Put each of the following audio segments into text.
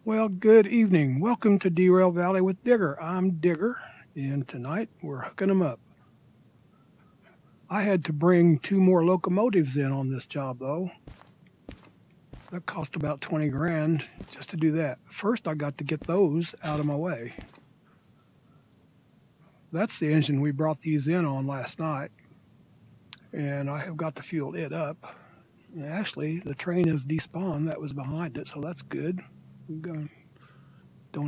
Well, good evening. Welcome to Derail Valley with Digger. I'm Digger, and tonight we're hooking them up. I had to bring two more locomotives in on this job, though. That cost about 20 grand just to do that. First, I got to get those out of my way. That's the engine we brought these in on last night, and I have got to fuel it up. And actually, the train is despawned that was behind it, so that's good. Don't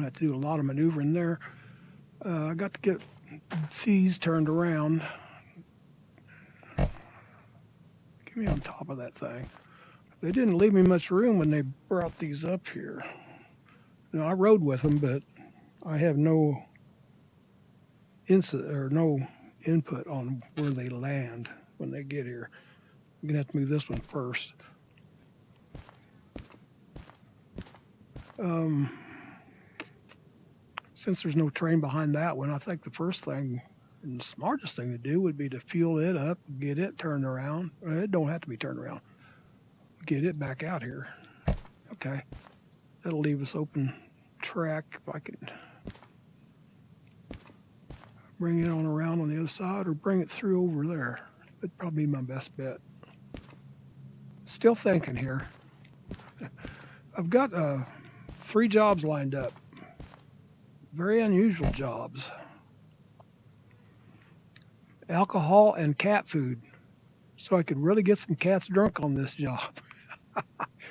have to do a lot of maneuvering there. I got to get these turned around. Get me on top of that thing. They didn't leave me much room when they brought these up here. Now, I rode with them, but I have no input on where they land when they get here. I'm gonna have to move this one first. Since there's no train behind that one, I think the first thing and the smartest thing to do would be to fuel it up, get it turned around. It don't have to be turned around. Get it back out here. Okay. That'll leave us open track. If I can bring it on around on the other side or bring it through over there. That'd probably be my best bet. Still thinking here. I've got 3 jobs lined up. Very unusual jobs. Alcohol and cat food. So I could really get some cats drunk on this job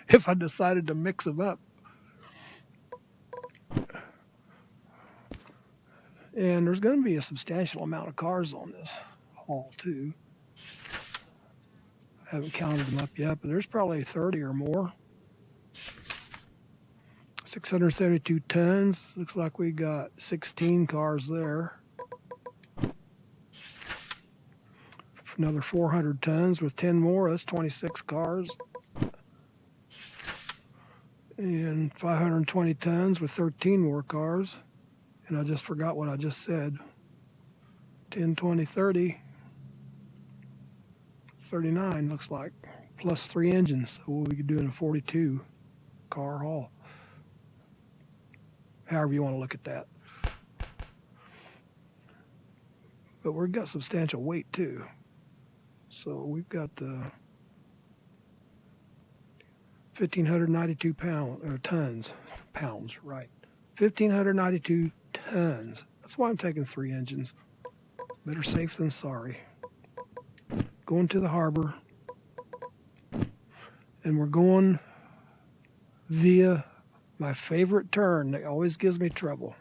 if I decided to mix them up. And there's going to be a substantial amount of cars on this haul too. I haven't counted them up yet, but there's probably 30 or more. 672 tons. Looks like we got 16 cars there. Another 400 tons with 10 more. That's 26 cars. And 520 tons with 13 more cars. And I just forgot what I just said. 10, 20, 30. 39 looks like. Plus 3 engines. So we'll be doing a 42 car haul. However you want to look at that. But we've got substantial weight too. So we've got the 1,592 tons, right. 1,592 tons. That's why I'm taking 3 engines. Better safe than sorry. Going to the harbor. And we're going via my favorite turn that always gives me trouble.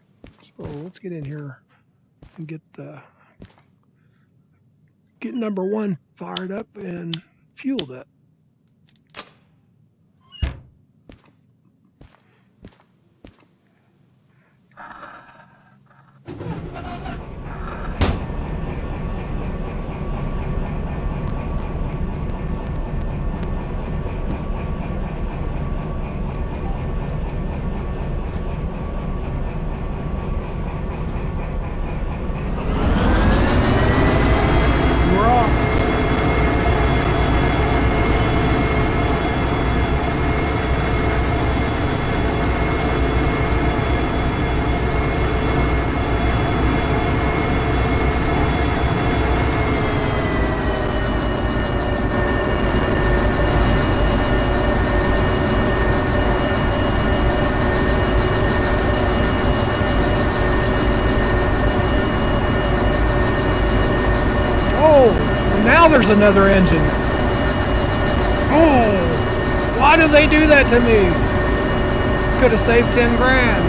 So let's get in here and get number 1 fired up and fueled up. Now there's another engine. Oh, why did they do that to me? Could have saved 10 grand.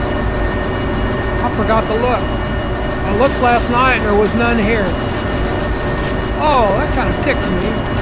I forgot to look. I looked last night and there was none here. Oh, that kind of ticks me.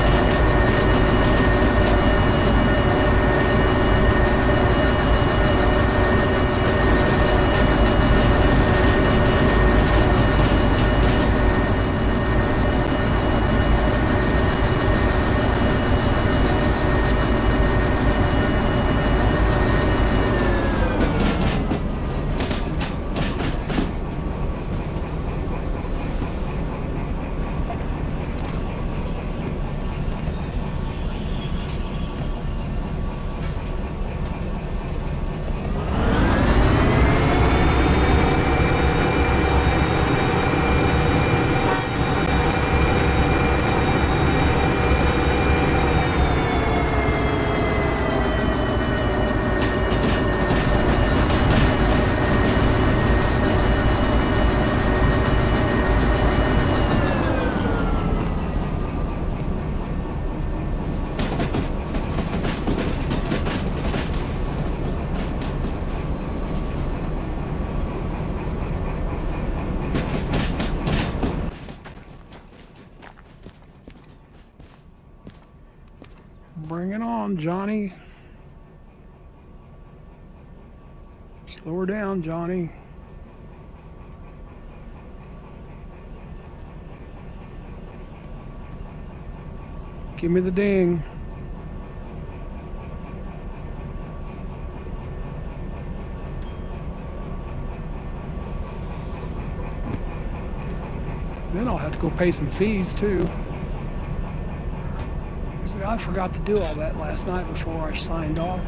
on, Johnny. Slow her down, Johnny. Give me the ding. Then I'll have to go pay some fees too. See, I forgot to do all that last night before I signed off.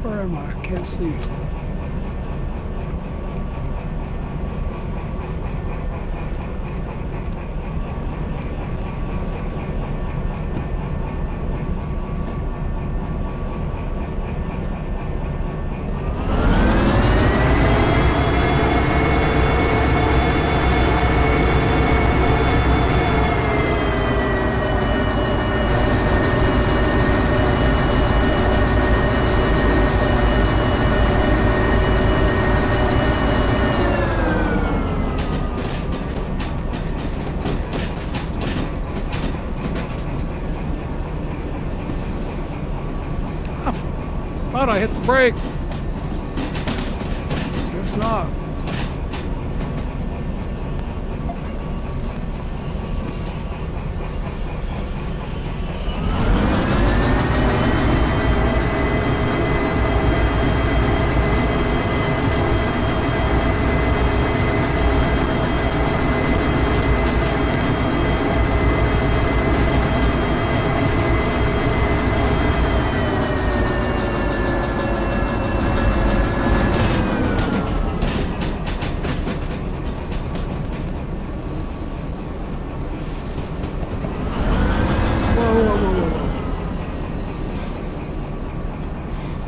Where am I? I can't see. Thought I hit the brake. Guess not.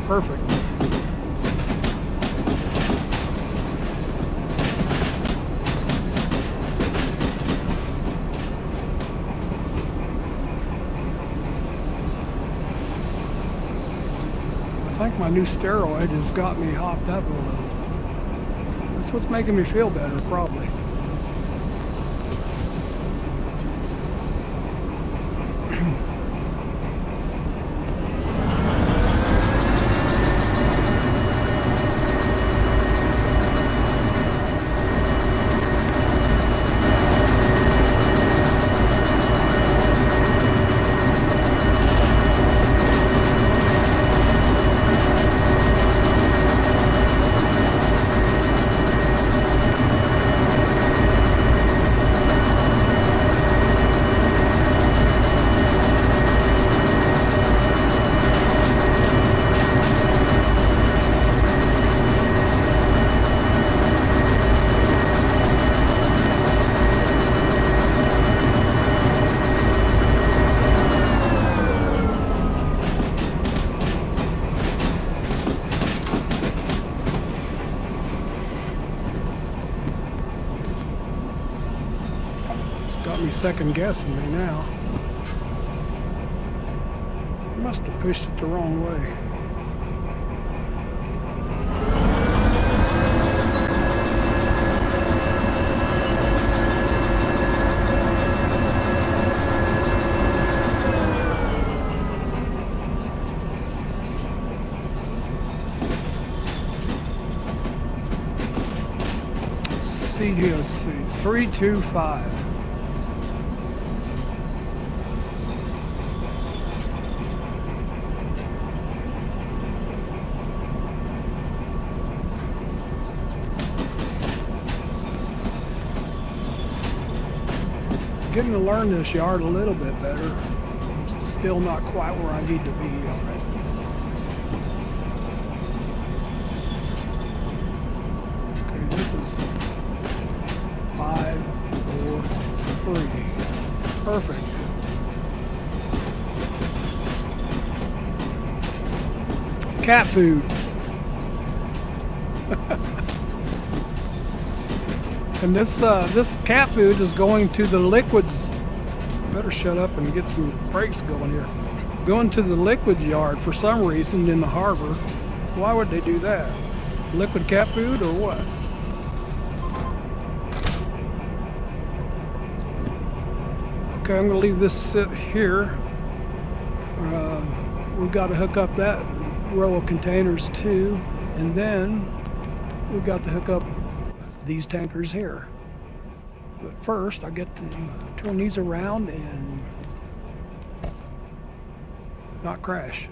Perfect. I think my new steroid has got me hopped up a little. That's what's making me feel better, probably. Got me second guessing me now. Must have pushed it the wrong way. Let's see, 325. Getting to learn this yard a little bit better. I'm still not quite where I need to be on it. Okay, this is 5, 4, 3. Perfect. Cat food. And this cat food is going to the liquids. Better shut up and get some brakes going here. Going to the liquid yard for some reason in the harbor. Why would they do that? Liquid cat food or what? Okay, I'm going to leave this sit here. We've got to hook up that row of containers too, and then we've got to hook up these tankers here. But first, I get to turn these around and not crash.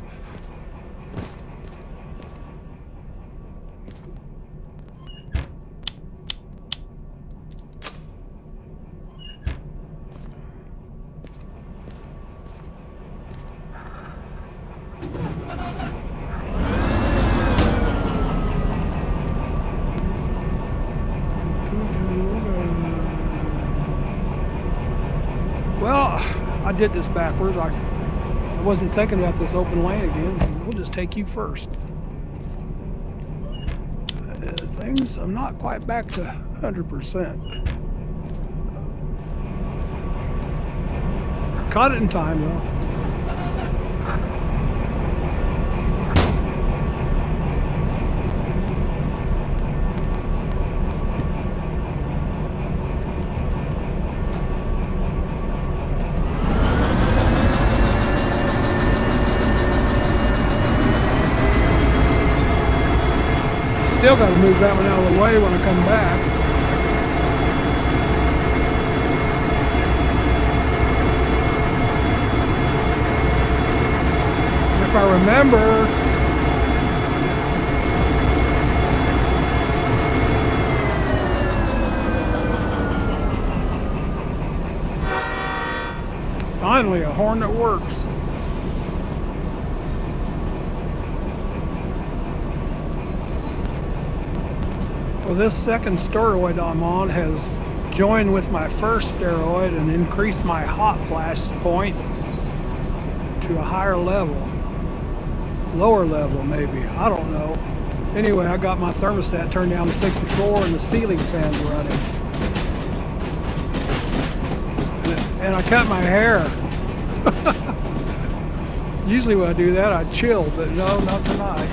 Well, I did this backwards. I wasn't thinking about this open lane again. We'll just take you first. Things, I'm not quite back to 100%. Caught it in time though. Still got to move that one out of the way when I come back. If I remember, finally a horn that works. Well, this second steroid I'm on has joined with my first steroid and increased my hot flash point to a higher level. Lower level, maybe. I don't know. Anyway, I got my thermostat turned down to 64 and the ceiling fan's running. And I cut my hair. Usually when I do that, I chill, but no, not tonight.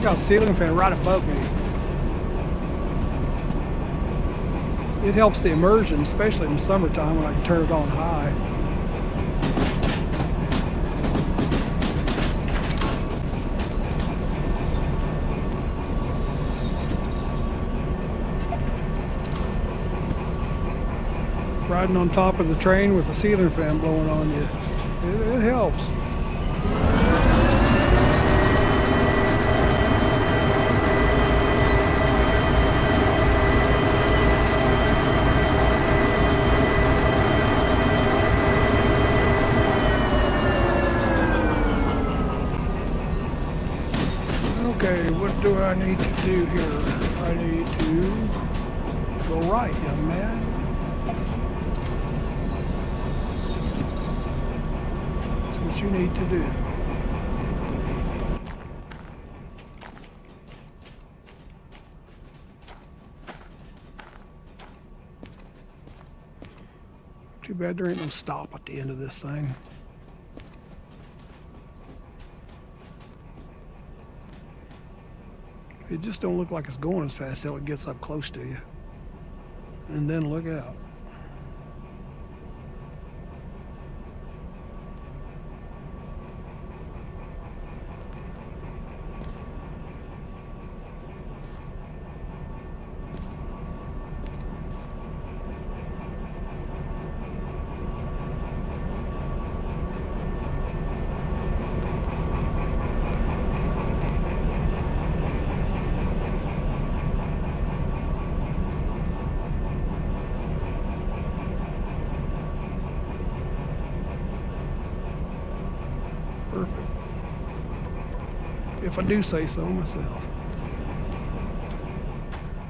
Got a ceiling fan right above me. It helps the immersion, especially in the summertime when I can turn it on high. Riding on top of the train with the ceiling fan blowing on you. It helps. Okay, what do I need to do here? I need to go right, young man. That's what you need to do. Too bad there ain't no stop at the end of this thing. It just don't look like it's going as fast till it gets up close to you. And then look out. Perfect. If I do say so myself.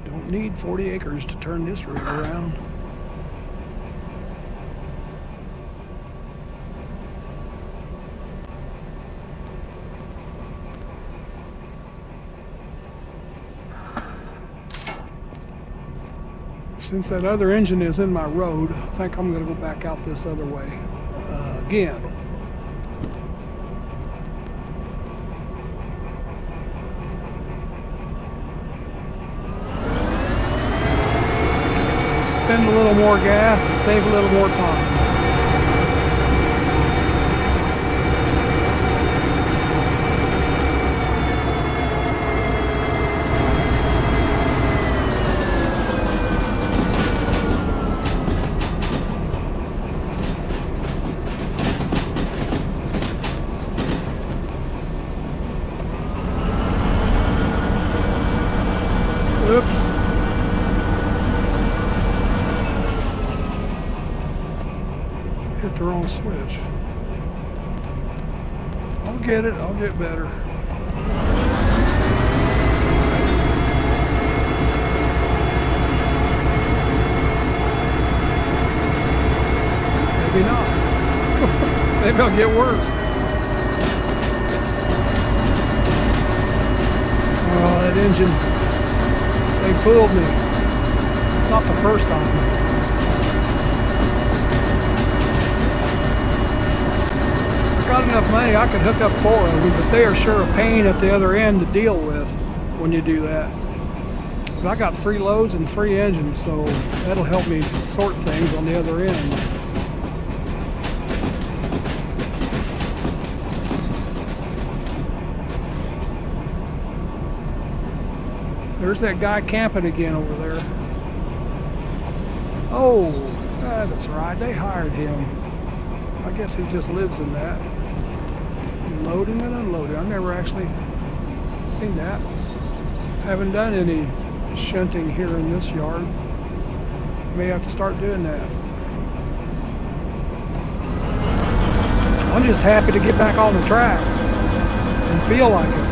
Don't need 40 acres to turn this rig around. Since that other engine is in my road, I think I'm going to go back out this other way again. spend a little more gas and save a little more time. Oops. Hit the wrong switch. I'll get it. I'll get better. Maybe not. Maybe I'll get worse. Oh, that engine. They fooled me. It's not the first time. I've got enough money, I could hook up 4 of them, but they are sure a pain at the other end to deal with when you do that. But I got 3 loads and 3 engines, so that'll help me sort things on the other end. There's that guy camping again over there. Oh, that's right. They hired him. I guess he just lives in that. Loading and unloading. I've never actually seen that. Haven't done any shunting here in this yard. May have to start doing that. I'm just happy to get back on the track and feel like it.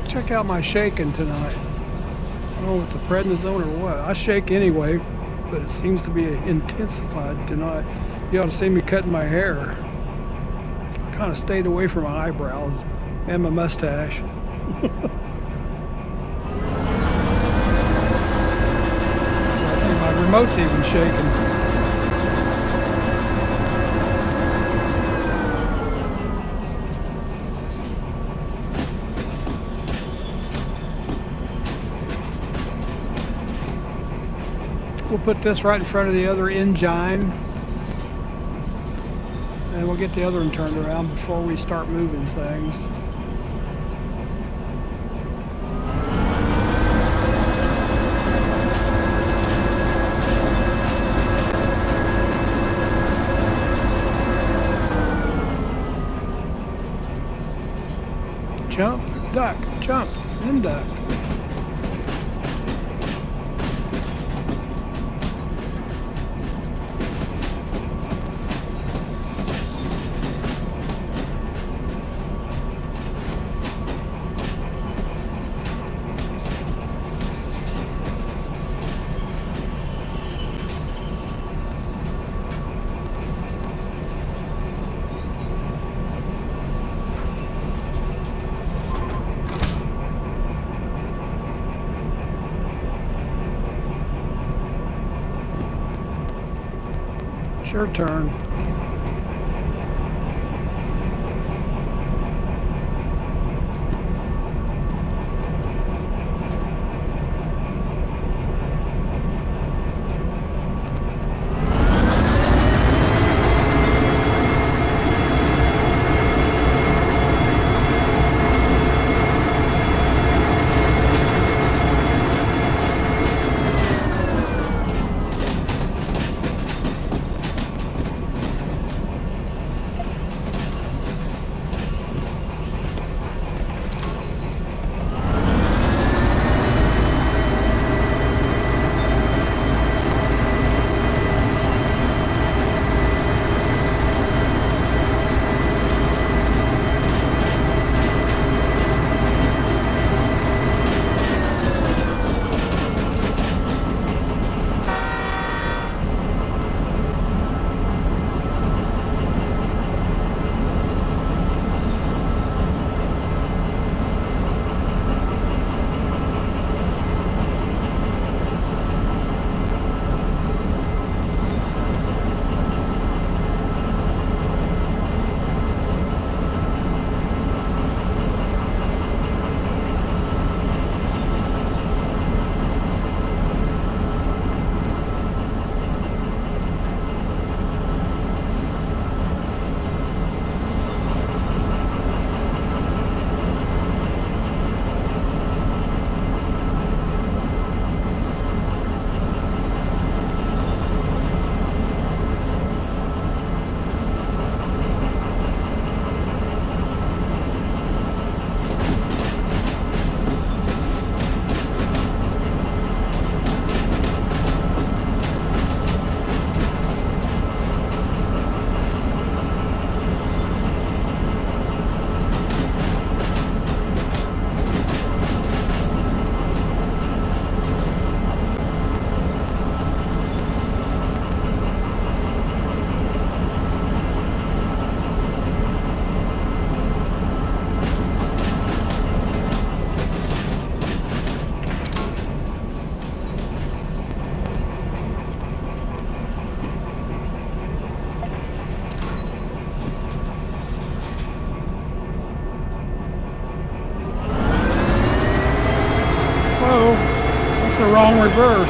Check out my shaking tonight. I don't know if it's a prednisone or what. I shake anyway, but it seems to be intensified tonight. You ought to see me cutting my hair. I kind of stayed away from my eyebrows and my mustache. I think my remote's even shaking. We'll put this right in front of the other engine, and we'll get the other one turned around before we start moving things. Jump, duck, jump, and duck. It's your turn. wrong reverse.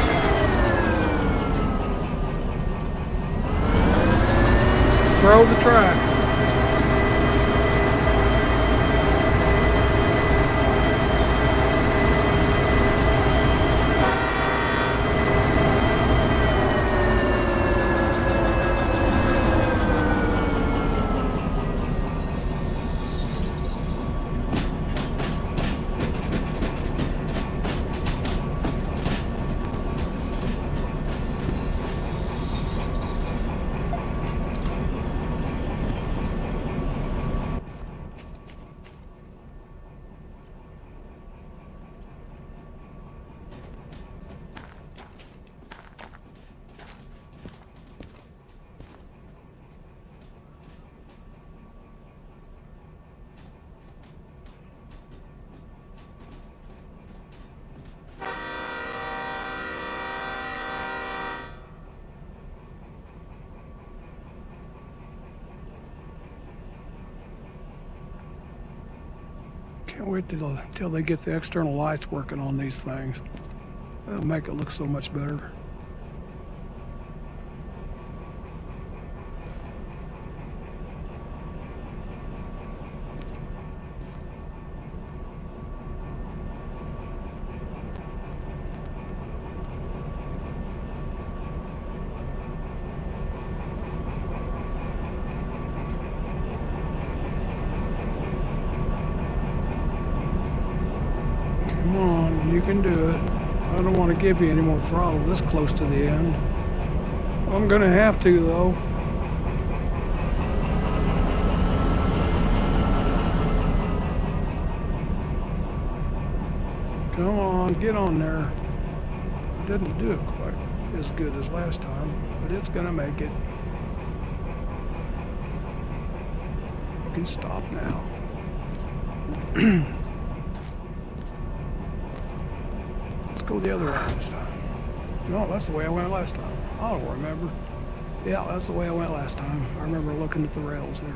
Throw the track. Can't wait till they get the external lights working on these things. That'll make it look so much better. Come on, you can do it. I don't want to give you any more throttle this close to the end. I'm gonna have to though. Come on, get on there. I didn't do it quite as good as last time, but it's gonna make it. You can stop now. Let's go the other way this time. No, that's the way I went last time. I don't remember. Yeah, that's the way I went last time. I remember looking at the rails there.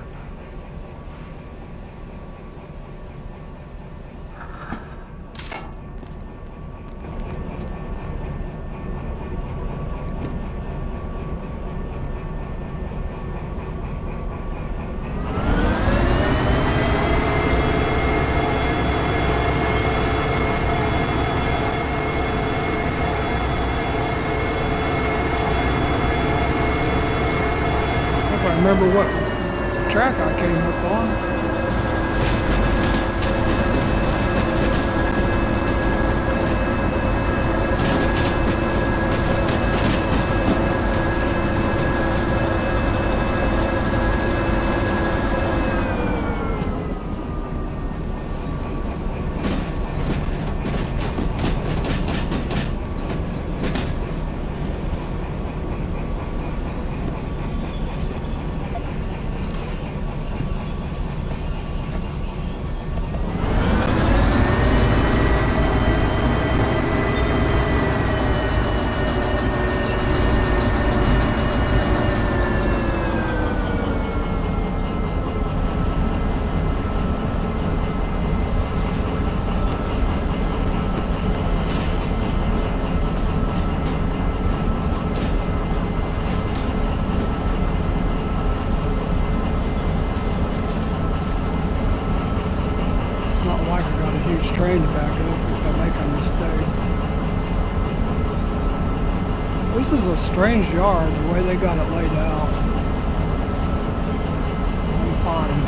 I remember what track I came up on. Not like I got a huge train to back up if I make a mistake. This is a strange yard, the way they got it laid out. I'm fine.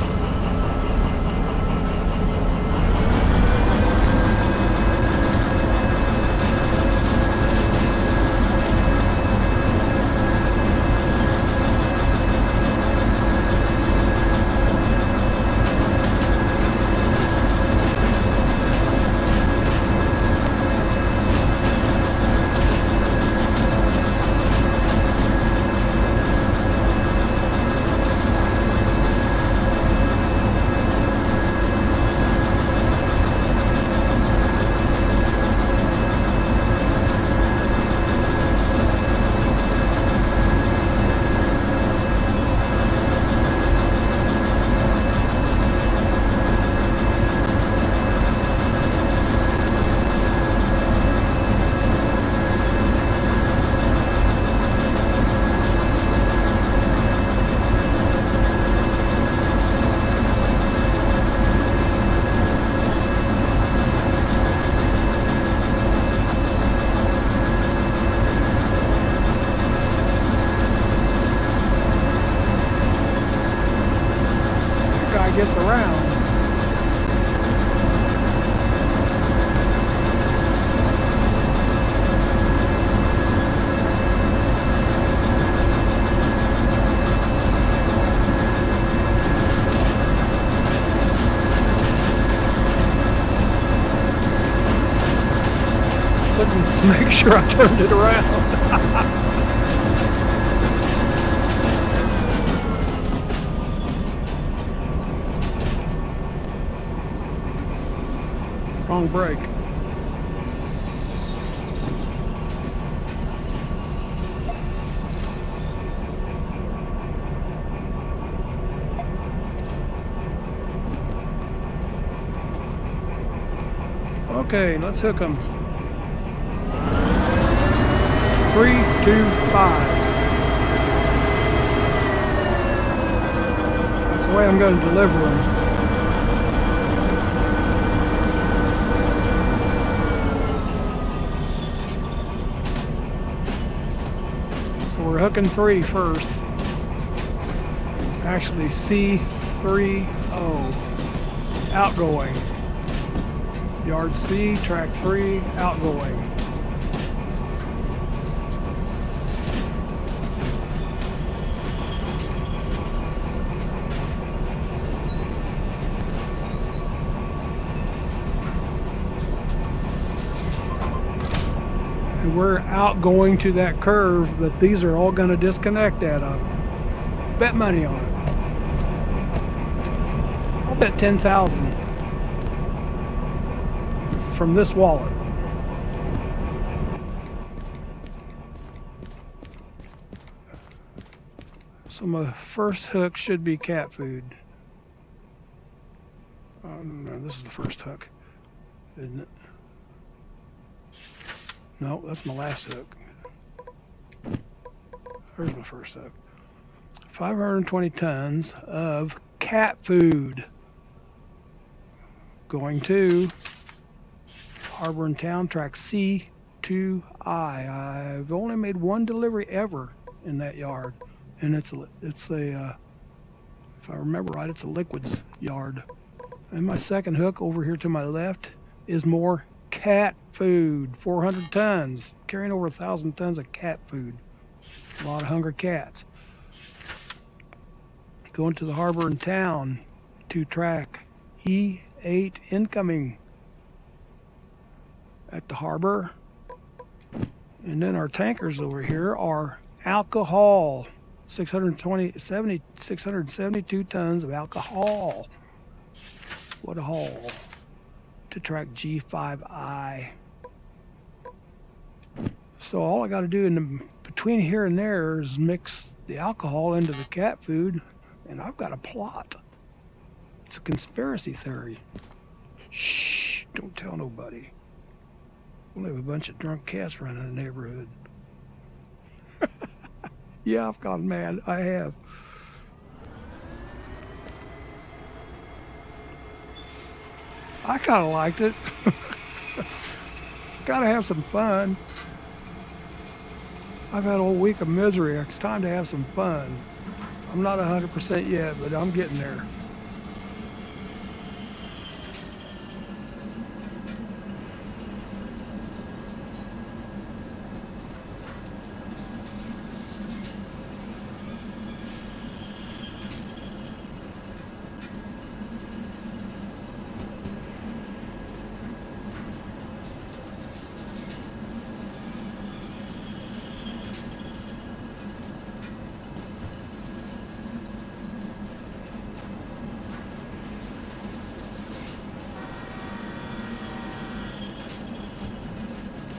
just to make sure I turned it around. Wrong brake. Okay, let's hook them. 3, 2, 5. That's the way I'm going to deliver them. So we're hooking 3 first. Actually, C30 outgoing. Yard C, track 3, outgoing. And we're outgoing to that curve that these are all going to disconnect at. Bet money on it. I'll bet 10,000. From this wallet. So my first hook should be cat food. No, this is the first hook, isn't it? No, that's my last hook. There's my first hook. 520 tons of cat food going to Harbor and Town, track C2I. I've only made one delivery ever in that yard, and it's a if I remember right, it's a liquids yard. And my second hook over here to my left is more cat food, 400 tons, carrying over 1,000 tons of cat food. A lot of hungry cats. Going to the Harbor and Town to track E8 incoming at the harbor. And then our tankers over here are alcohol, 672 tons of alcohol. What a haul. To track G5I. So all I got to do between here and there is mix the alcohol into the cat food, and I've got a plot. It's a conspiracy theory. Shh, don't tell nobody. We'll have a bunch of drunk cats running in the neighborhood. Yeah, I've gone mad. I have. I kind of liked it. Gotta have some fun. I've had a whole week of misery. It's time to have some fun. I'm not 100% yet, but I'm getting there.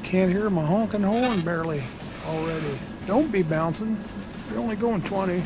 Can't hear my honking horn barely already. Don't be bouncing. You're only going 20.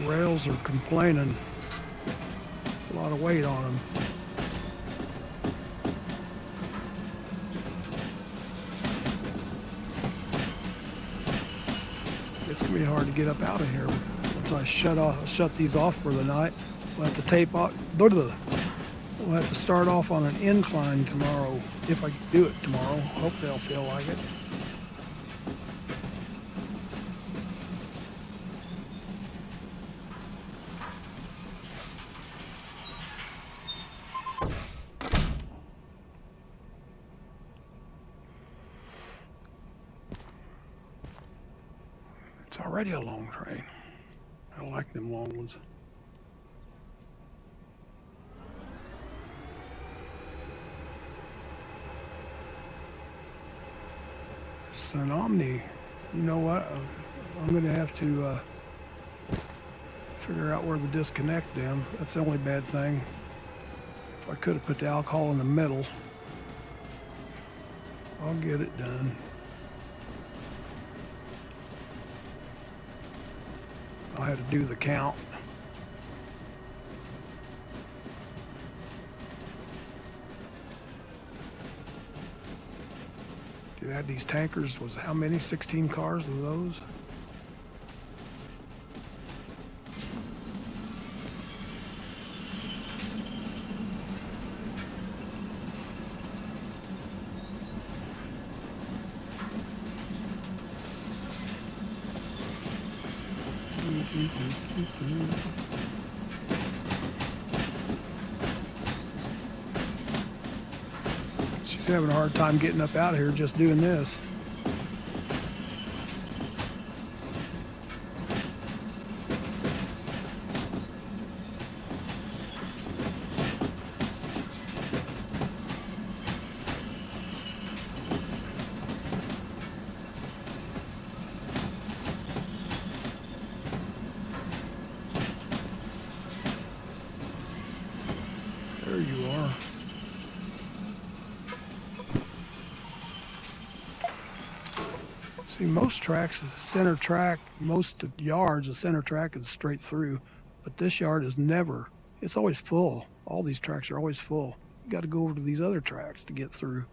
Rails are complaining. A lot of weight on them. It's gonna be hard to get up out of here once I shut these off for the night. We'll have to tape off. We'll have to start off on an incline tomorrow, if I can do it tomorrow. Hope they'll feel like it. It's already a long train. I like them long ones. Tsunami. You know what? I'm going to have to figure out where the disconnect them. That's the only bad thing. If I could have put the alcohol in the middle, I'll get it done. I'll have to do the count. Dude, add these tankers was how many? 16 cars of those? She's having a hard time getting up out of here just doing this. There you are. See, most tracks is center track, most yards, the center track is straight through, but this yard is never, it's always full. All these tracks are always full. You got to go over to these other tracks to get through.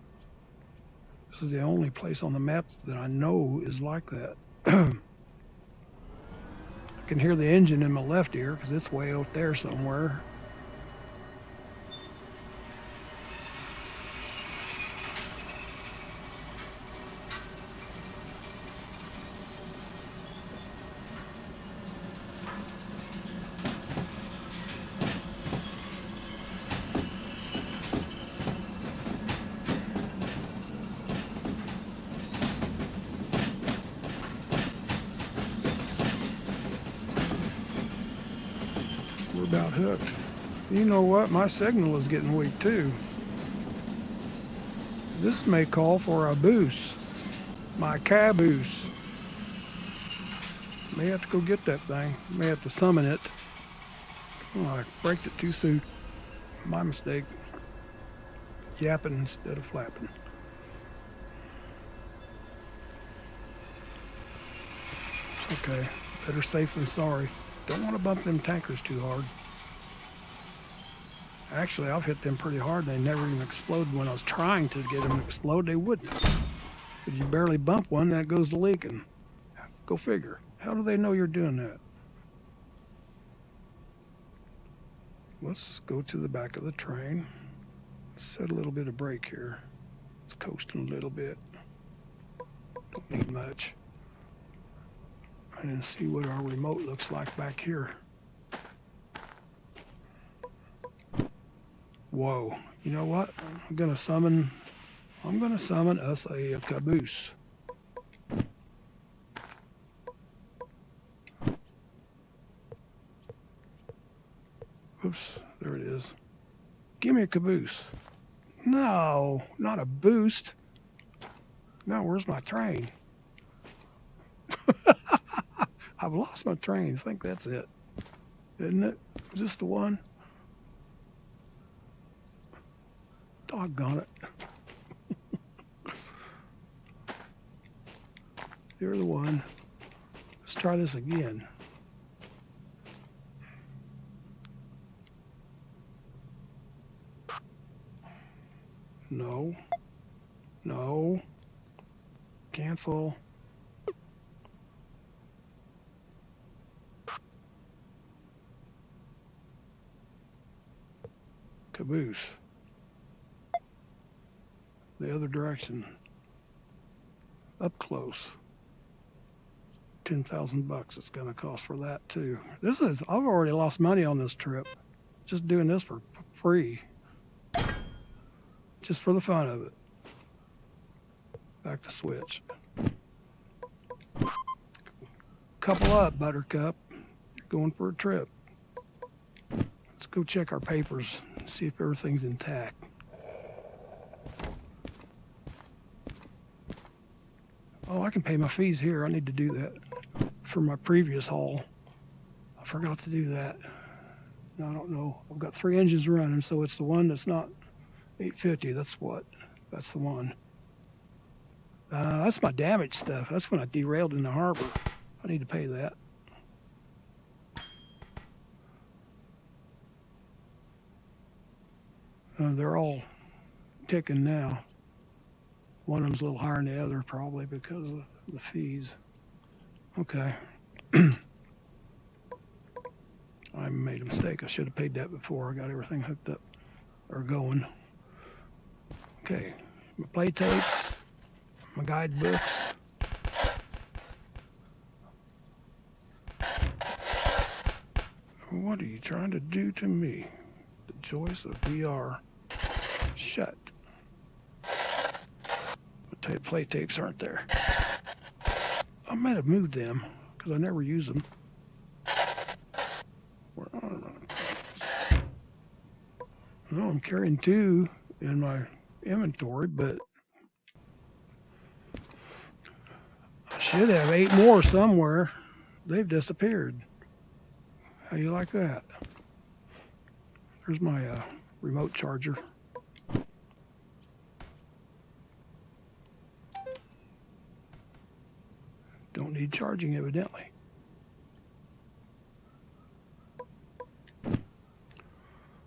This is the only place on the map that I know is like that. I can hear the engine in my left ear because it's way out there somewhere. We're about hooked. You know what? My signal is getting weak too. This may call for a boost. My caboose. May have to go get that thing. May have to summon it. Oh, I braked it too soon. My mistake. Yapping instead of flapping. It's okay. Better safe than sorry. Don't want to bump them tankers too hard. Actually, I've hit them pretty hard and they never even explode. When I was trying to get them to explode, they wouldn't. If you barely bump one, that goes to leaking. Go figure. How do they know you're doing that? Let's go to the back of the train. Set a little bit of brake here. It's coasting a little bit. Don't need much. And see what our remote looks like back here. Whoa, you know what? I'm gonna summon us a caboose. Oops, there it is. Give me a caboose. No, not a boost. Now where's my train? I've lost my train. I think that's it. Isn't it? Is this the one? Doggone it. You're the one. Let's try this again. No. No. Cancel. Caboose. The other direction. Up close. 10,000 bucks it's going to cost for that too. I've already lost money on this trip. Just doing this for free. Just for the fun of it. Back to switch. Couple up, Buttercup. You're going for a trip. Let's go check our papers, see if everything's intact. Oh, I can pay my fees here. I need to do that for my previous haul. I forgot to do that. No, I don't know. I've got 3 engines running, so it's the one that's not 850. That's the one. That's my damage stuff. That's when I derailed in the harbor. I need to pay that. They're all ticking now. One of them's a little higher than the other, probably because of the fees. Okay. I made a mistake. I should have paid that before I got everything hooked up or going. Okay. My play tapes, my guidebooks. What are you trying to do to me? The joys of VR. Shut. The play tapes aren't there. I might have moved them because I never use them. No, I'm carrying 2 in my inventory, but I should have 8 more somewhere. They've disappeared. How you like that? There's my remote charger. Don't need charging, evidently.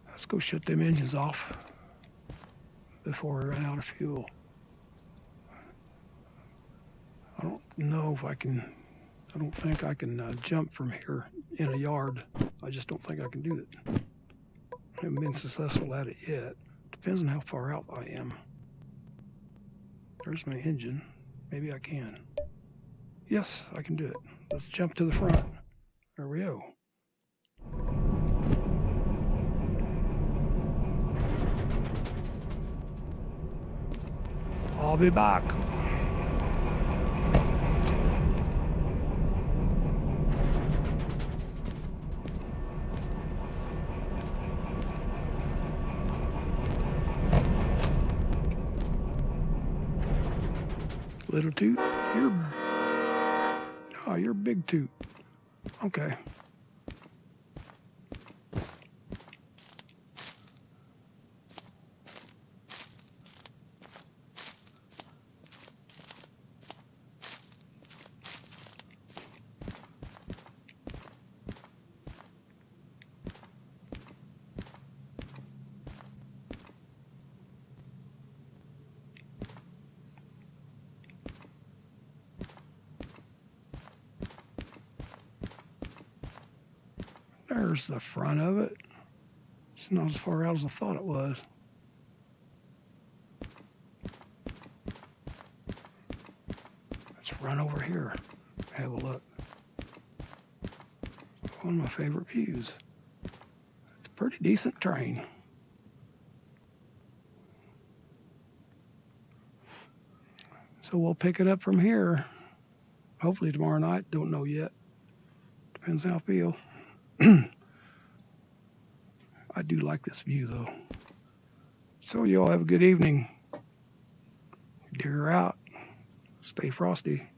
Let's go shut them engines off before we run out of fuel. I don't know if I can. I don't think I can jump from here in a yard. I just don't think I can do it. I haven't been successful at it yet. Depends on how far out I am. There's my engine. Maybe I can. Yes, I can do it. Let's jump to the front. There we go. I'll be back. Little toot, you're big toot. Okay. There's the front of it. It's not as far out as I thought it was. Let's run over here. Have a look. One of my favorite views. It's a pretty decent train. So we'll pick it up from here. Hopefully tomorrow night. Don't know yet. Depends how I feel. I do like this view though. So you all have a good evening. Deer out. Stay frosty.